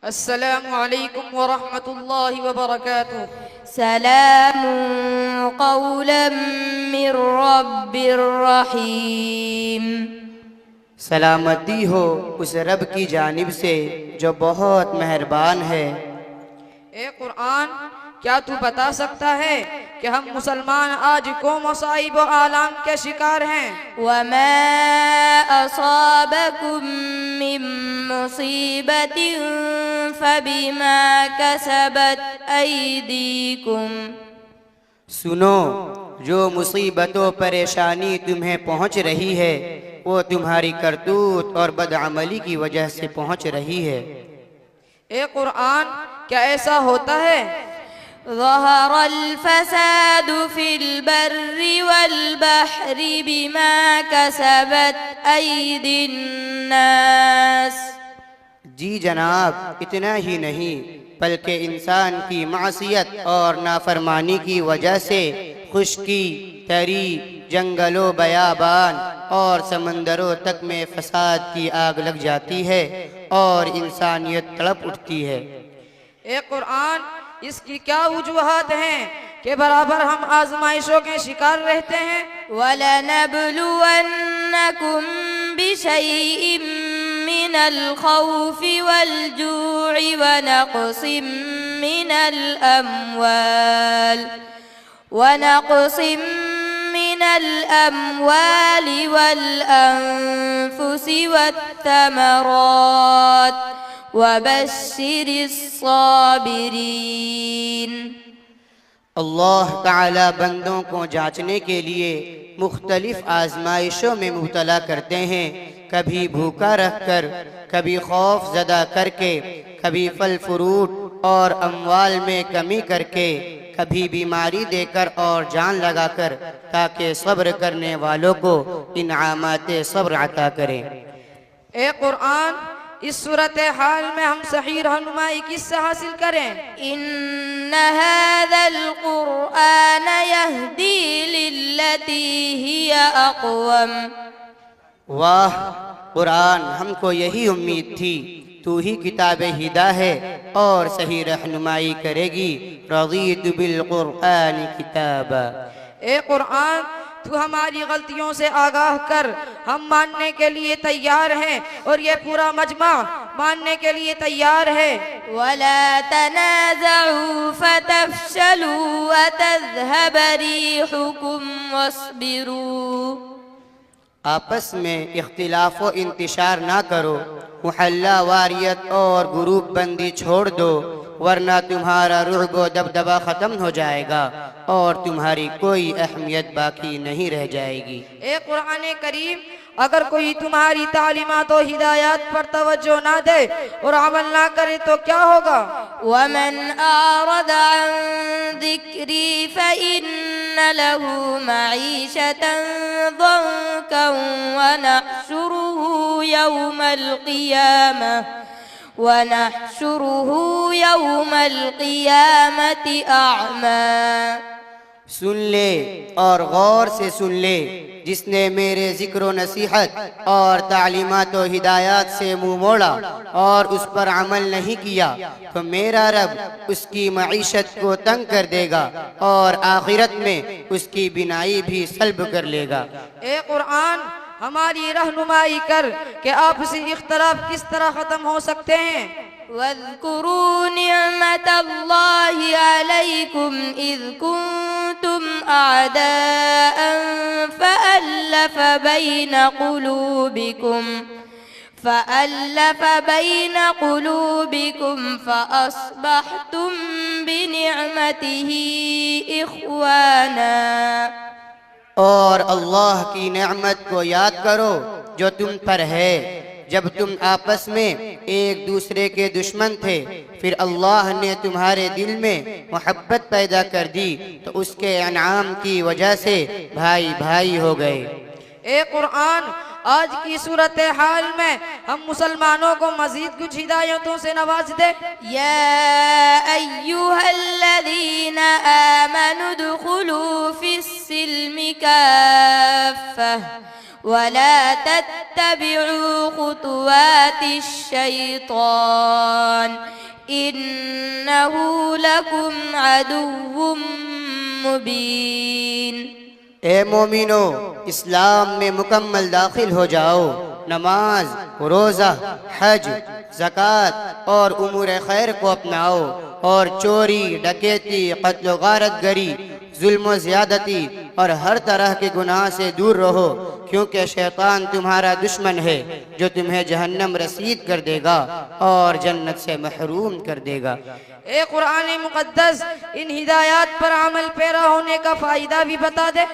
السلام علیکم ورحمۃ اللہ وبرکاتہ۔ سلام قولا من رب الرحیم۔ سلامتی ہو اس رب کی جانب سے جو بہت مہربان ہے۔ اے قرآن، کیا تو بتا سکتا ہے کہ ہم مسلمان آج کو مصائب و آلام کے شکار ہیں؟ وما اصابکم من مصیبت فبما کسبت ایدیکم۔ سنو، جو مصیبت و پریشانی تمہیں پہنچ رہی ہے وہ تمہاری کرتوت اور بدعملی کی وجہ سے پہنچ رہی ہے۔ اے قرآن، کیا ایسا ہوتا ہے؟ ظہر الفساد فی البر والبحر بما کسبت ایدی الناس۔ جی جناب، اتنا ہی نہیں بلکہ انسان کی معصیت اور نافرمانی کی وجہ سے خشکی، تری، جنگل و بیابان اور سمندروں تک میں فساد کی آگ لگ جاتی ہے اور انسانیت تڑپ اٹھتی ہے۔ اے قرآن، اس کی کیا وجوہات ہیں کہ برابر ہم آزمائشوں کے شکار رہتے ہیں؟ وَلَنَبْلُوَنَّكُمْ بِشَيْءٍ مِّنَ الْخَوْفِ وَالْجُوعِ وَنَقْصٍ مِّنَ الْأَمْوَالِ وَالْأَنفُسِ وَالثَّمَرَاتِ وَبَشِّرِ الصَّابِرِينَ۔ اللہ تعالی بندوں کو جانچنے کے لیے مختلف آزمائشوں میں مبتلا کرتے ہیں، کبھی بھوکا رکھ کر، کبھی خوف زدہ کر کے، کبھی پھل فروٹ اور اموال میں کمی کر کے، کبھی بیماری دے کر اور جان لگا کر، تاکہ صبر کرنے والوں کو انعامات صبر عطا کریں۔ اے قرآن، اس صورتحال میں ہم صحیح رہنمائی کس سے حاصل کریں؟ ان هذا القرآن يهدي للتي هي اقوم۔ واہ قرآن، ہم کو یہی امید تھی، تو ہی کتاب ہدا ہے اور صحیح رہنمائی کرے گی۔ رضیت بالقرآن کتابا۔ اے قرآن، تو ہماری غلطیوں سے آگاہ کر، ہم ماننے کے لیے تیار ہیں اور یہ پورا مجمع ماننے کے لیے تیار ہے۔ ولا تنازعوا فتفشلوا وتذهب ريحكم واصبروا۔ آپس میں اختلاف و انتشار نہ کرو، محلہ واریت اور گروپ بندی چھوڑ دو، ورنہ تمہارا رعب و دبدبہ ختم ہو جائے گا اور تمہاری کوئی اہمیت باقی نہیں رہ جائے گی۔ اے قرآن کریم، اگر کوئی تمہاری تعلیمات و ہدایات پر توجہ نہ دے اور عمل نہ کرے تو کیا ہوگا؟ ومن أعرض عن ذكري فإن له معيشة ضنكا ونحشره يوم القيامة أعمى۔ سن لے اور غور سے سن لے، جس نے میرے ذکر و نصیحت اور تعلیمات و ہدایات سے منہ موڑا اور اس پر عمل نہیں کیا تو میرا رب اس کی معیشت کو تنگ کر دے گا اور آخرت میں اس کی بینائی بھی سلب کر لے گا۔ اے قرآن، ہماری رہنمائی کر کہ آپسی اختلاف کس طرح ختم ہو سکتے ہیں۔ واذكروا نعمة الله عليكم إذ كنتم أعداء فألف بين قلوبكم فأصبحتم بنعمته إخوانا۔ اور اللہ کی نعمت کو یاد کرو جو تم پر ہے، جب تم آپس میں ایک دوسرے کے دشمن تھے، پھر اللہ نے تمہارے دل میں محبت پیدا کر دی تو اس کے انعام کی وجہ سے بھائی بھائی ہو گئے۔ اے قرآن، آج کی صورتحال میں ہم مسلمانوں کو مزید کچھ ہدایتوں سے نواز دے۔ یا ایہا الذین آمنوا ادخلوا فی السلم کافہ ولا تتبعوا خطوات الشيطان إنه لكم عدو مبين۔ اے مومنو، اسلام میں مکمل داخل ہو جاؤ، نماز، روزہ، حج، زکوٰۃ اور امور خیر کو اپناؤ، اور چوری، ڈکیتی، قتل و غارت گری، ظلم و زیادتی اور ہر طرح کے گناہ سے دور رہو، کیونکہ شیطان تمہارا دشمن ہے جو تمہیں جہنم رسید کر دے گا اور جنت سے محروم کر دے گا۔ اے قرآن مقدس، ان ہدایات پر عمل پیرا ہونے کا فائدہ بھی بتا دے۔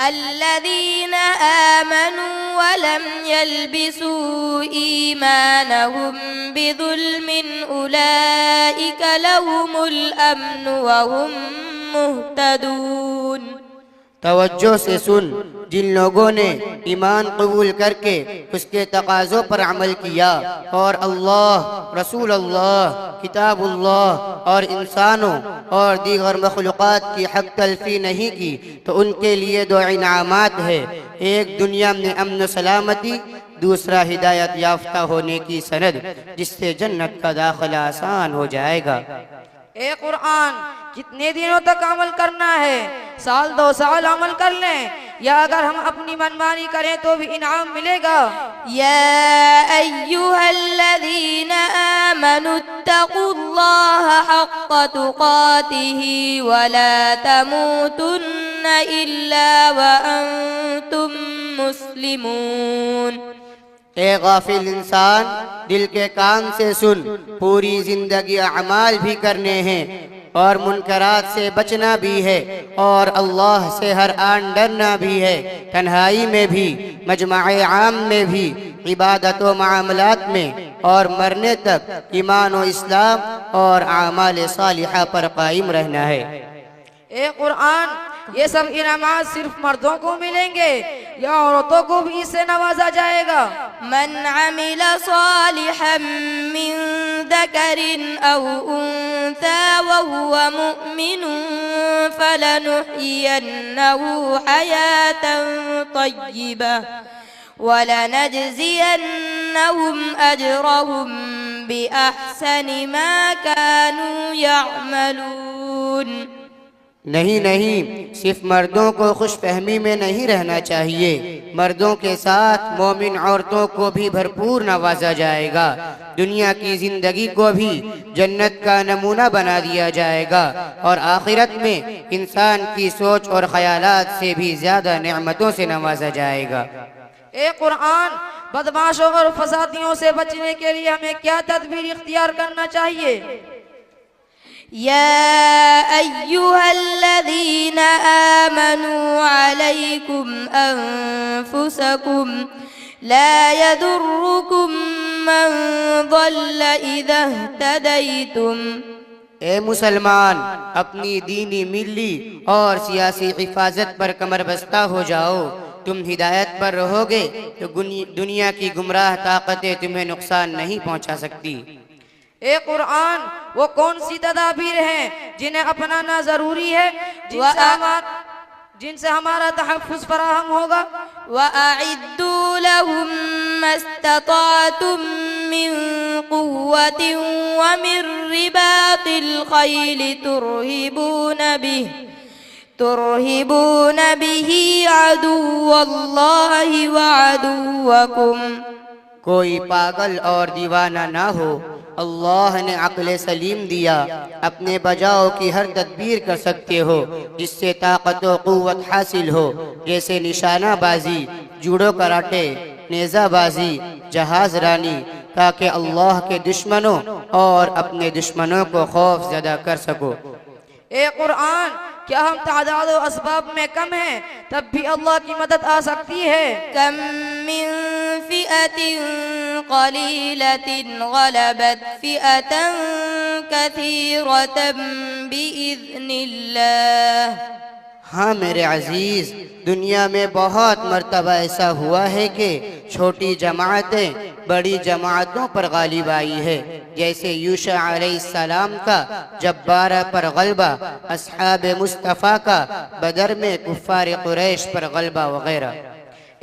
الذين آمنوا ولم يلبسوا إيمانهم بظلم أولئك لهم الأمن وهم مهتدون۔ توجہ سے سن، جن لوگوں نے ایمان قبول کر کے اس کے تقاضوں پر عمل کیا اور اللہ، رسول اللہ، کتاب اللہ اور انسانوں اور دیگر مخلوقات کی حق تلفی نہیں کی، تو ان کے لیے دو انعامات ہے، ایک دنیا میں امن و سلامتی، دوسرا ہدایت یافتہ ہونے کی سند جس سے جنت کا داخلہ آسان ہو جائے گا۔ اے قرآن، کتنے دنوں تک عمل کرنا ہے؟ سال 2 سال عمل کر لیں، یا اگر ہم اپنی منمانی کریں تو بھی انعام ملے گا۔ يا أيها الذين آمنوا اتقوا الله حق تقاته ولا تموتن إلا وأنتم مسلمون۔ اے غافل انسان، دل کے کان سے سن، پوری زندگی اعمال بھی کرنے ہیں اور منکرات سے بچنا بھی ہے، اور اللہ سے ہر آن ڈرنا بھی ہے، تنہائی میں بھی، مجمع عام میں بھی، عبادت و معاملات میں، اور مرنے تک ایمان و اسلام اور اعمال صالحہ پر قائم رہنا ہے۔ اے قرآن، یہ سب انعامات صرف مردوں کو ملیں گے یا عورتوں کو بھی اس سے نوازا جائے گا؟ من عمل صالحا من ذكر أو أنثى وهو مؤمن فلنحيينه حياة طيبة ولنجزينهم أجرهم بأحسن ما كانوا يعملون۔ نہیں، صرف مردوں کو خوش فہمی میں نہیں رہنا چاہیے، مردوں کے ساتھ مومن عورتوں کو بھی بھرپور نوازا جائے گا، دنیا کی زندگی کو بھی جنت کا نمونہ بنا دیا جائے گا، اور آخرت میں انسان کی سوچ اور خیالات سے بھی زیادہ نعمتوں سے نوازا جائے گا۔ اے قرآن، بدماشوں اور فسادیوں سے بچنے کے لیے ہمیں کیا تدبیر اختیار کرنا چاہیے؟ يا أيها الذين آمنوا عليكم أنفسكم لا يضركم من ضل إذا اهتديتم۔ اے مسلمان، اپنی دینی، ملی اور سیاسی حفاظت پر کمر بستہ ہو جاؤ، تم ہدایت پر رہو گے تو دنیا کی گمراہ طاقتیں تمہیں نقصان نہیں پہنچا سکتی۔ اے قرآن، وہ کون سی تدابیر ہیں جنہیں اپنانا ضروری ہے، جن سے ہمارا تحفظ فراہم ہوگا؟ وَأَعِدُّوا لَهُم مَّا اسْتَطَعْتُم مِّن قُوَّةٍ وَمِن رِّبَاطِ الْخَيْلِ تُرْهِبُونَ بِهِ عَدُوَّ اللَّهِ وَعَدُوَّكُمْ۔ کوئی پاگل اور دیوانہ نہ ہو، اللہ نے عقل سلیم دیا، اپنے بجاؤ کی ہر تدبیر کر سکتے ہو جس سے طاقت و قوت حاصل ہو، جیسے نشانہ بازی، جوڈو کراٹے، نیزہ بازی، جہاز رانی، تاکہ اللہ کے دشمنوں اور اپنے دشمنوں کو خوف زدہ کر سکو۔ اے قرآن، کیا ہم تعداد و اسباب میں کم ہیں تب بھی اللہ کی مدد آ سکتی ہے؟ کم من فئة قلیلة غلبت فئة کثیرة بإذن اللہ۔ ہاں میرے عزیز، دنیا میں بہت مرتبہ ایسا ہوا ہے کہ چھوٹی جماعتیں بڑی جماعتوں پر غالب آئی ہے، جیسے یوشع علیہ السلام کا جب 12 پر غلبہ، اصحاب مصطفیٰ کا بدر میں کفار قریش پر غلبہ وغیرہ۔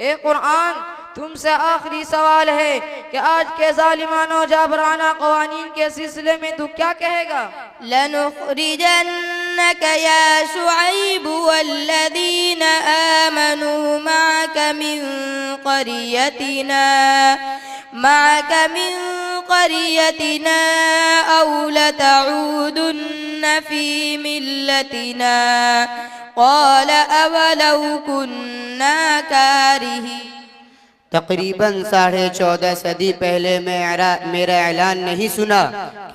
اے قرآن، تم سے آخری سوال ہے کہ آج کے ظالمانہ و جابرانہ قوانین کے سلسلے میں تو کیا کہے گا؟ لنخرجنك يا شعيب والذين آمنوا معك من قريتنا أو لتعودن في ملتنا قال أولو كنا كارهين تقریباً 14.5 صدی پہلے میرا اعلان نہیں سنا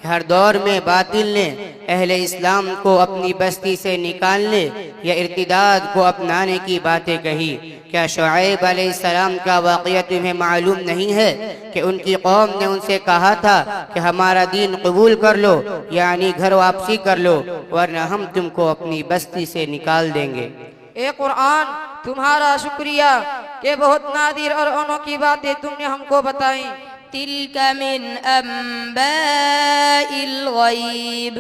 کہ ہر دور میں باطل نے اہل اسلام کو اپنی بستی سے نکالنے یا ارتداد کو اپنانے کی باتیں کہی۔ کیا شعیب علیہ السلام کا واقعہ تمہیں معلوم نہیں ہے کہ ان کی قوم نے ان سے کہا تھا کہ ہمارا دین قبول کر لو، یعنی گھر واپسی کر لو، ورنہ ہم تم کو اپنی بستی سے نکال دیں گے۔ اے قرآن، تمہارا شکریہ کہ بہت نادر اور انوکھی باتیں تم نے ہم کو بتائیں۔ تلك من أنباء الغيب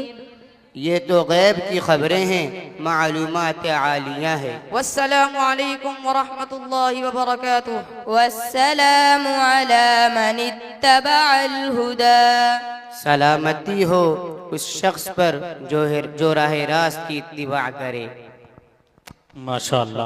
یہ تو غیب کی خبریں ہیں، معلومات عالیہ ہے۔ والسلام علیکم ورحمۃ اللہ وبرکاتہ۔ والسلام على من اتبع الهدى سلامتی ہو اس شخص پر جو راہ راست کی اتباع کرے۔ ماشاءاللہ۔